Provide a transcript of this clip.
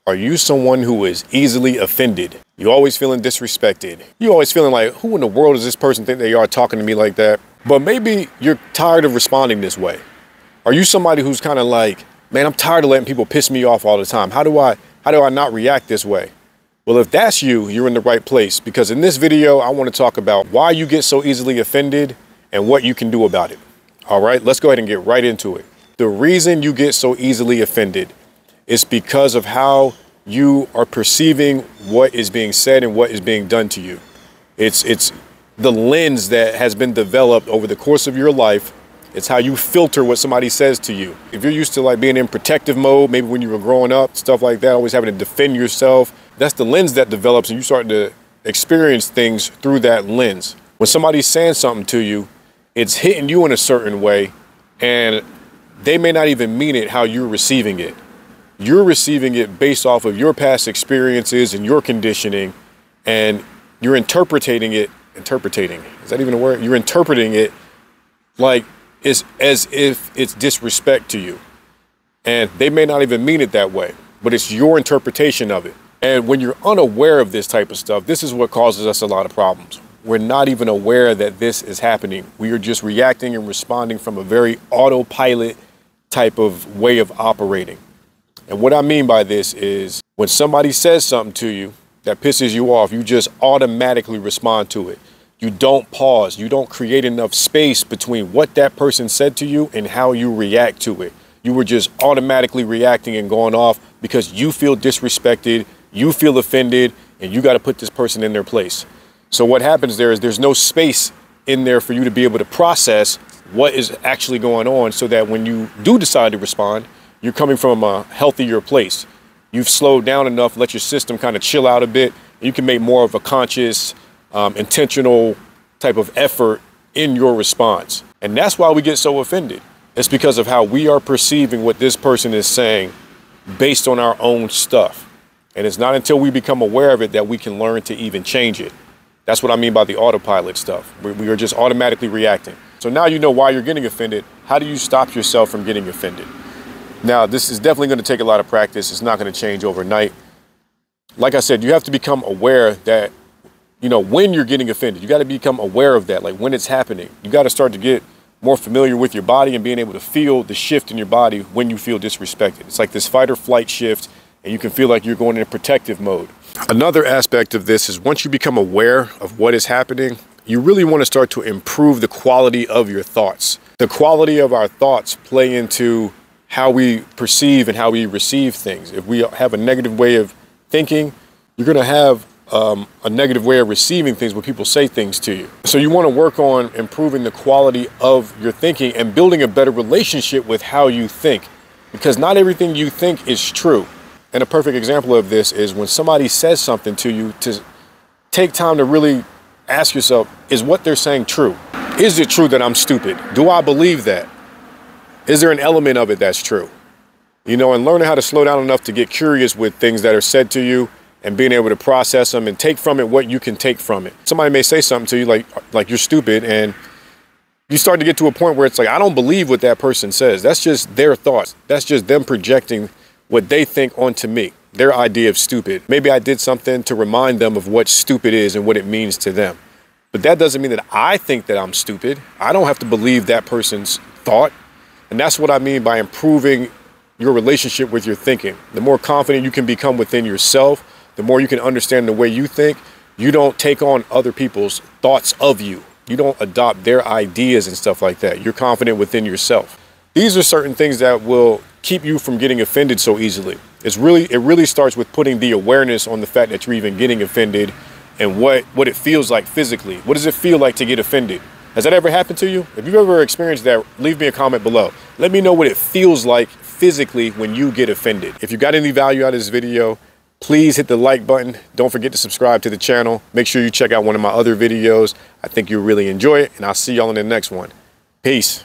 Are you someone who is easily offended? You always feeling disrespected. You always feeling like, who in the world does this person think they are talking to me like that? But maybe you're tired of responding this way. Are you somebody who's kind of like, man, I'm tired of letting people piss me off all the time. How do I not react this way? Well, if that's you, you're in the right place, because in this video, I want to talk about why you get so easily offended and what you can do about it. All right, let's go ahead and get right into it. The reason you get so easily offended is because of how you are perceiving what is being said and what is being done to you. It's the lens that has been developed over the course of your life. It's how you filter what somebody says to you. If you're used to like being in protective mode, maybe when you were growing up, stuff like that, always having to defend yourself, that's the lens that develops and you start to experience things through that lens. When somebody's saying something to you, it's hitting you in a certain way and they may not even mean it how you're receiving it. You're receiving it based off of your past experiences and your conditioning, and you're interpreting, is that even a word? You're interpreting it like it's as if it's disrespect to you. And they may not even mean it that way, but it's your interpretation of it. And when you're unaware of this type of stuff, this is what causes us a lot of problems. We're not even aware that this is happening. We are just reacting and responding from a very autopilot type of way of operating. And what I mean by this is when somebody says something to you that pisses you off, you just automatically respond to it. You don't pause. You don't create enough space between what that person said to you and how you react to it. You were just automatically reacting and going off because you feel disrespected, you feel offended, and you got to put this person in their place. So what happens there is there's no space in there for you to be able to process what is actually going on, so that when you do decide to respond, you're coming from a healthier place. You've slowed down enough, let your system kind of chill out a bit. And you can make more of a conscious, intentional type of effort in your response. And that's why we get so offended. It's because of how we are perceiving what this person is saying based on our own stuff. And it's not until we become aware of it that we can learn to even change it. That's what I mean by the autopilot stuff. We are just automatically reacting. So now you know why you're getting offended. How do you stop yourself from getting offended? Now, this is definitely going to take a lot of practice. It's not going to change overnight. Like I said, you have to become aware that, when you're getting offended, you got to become aware of that, like when it's happening. You got to start to get more familiar with your body and being able to feel the shift in your body when you feel disrespected. It's like this fight or flight shift, and you can feel like you're going in protective mode. Another aspect of this is once you become aware of what is happening, you really want to start to improve the quality of your thoughts. The quality of our thoughts play into how we perceive and how we receive things. If we have a negative way of thinking, you're going to have a negative way of receiving things when people say things to you. So you want to work on improving the quality of your thinking and building a better relationship with how you think, because not everything you think is true. And a perfect example of this is when somebody says something to you, to take time to really ask yourself, is what they're saying true? Is it true that I'm stupid? Do I believe that? Is there an element of it that's true? And learning how to slow down enough to get curious with things that are said to you and being able to process them and take from it what you can take from it. Somebody may say something to you like you're stupid, and you start to get to a point where it's like, I don't believe what that person says. That's just their thoughts. That's just them projecting what they think onto me, their idea of stupid. Maybe I did something to remind them of what stupid is and what it means to them. But that doesn't mean that I think that I'm stupid. I don't have to believe that person's thought. And that's what I mean by improving your relationship with your thinking. The more confident you can become within yourself, the more you can understand the way you think. You don't take on other people's thoughts of you. You don't adopt their ideas and stuff like that. You're confident within yourself. These are certain things that will keep you from getting offended so easily. It really starts with putting the awareness on the fact that you're even getting offended and what it feels like physically. What does it feel like to get offended? Has that ever happened to you? If you've ever experienced that, leave me a comment below. Let me know what it feels like physically when you get offended. If you got any value out of this video, please hit the like button. Don't forget to subscribe to the channel. Make sure you check out one of my other videos. I think you'll really enjoy it, and I'll see y'all in the next one. Peace.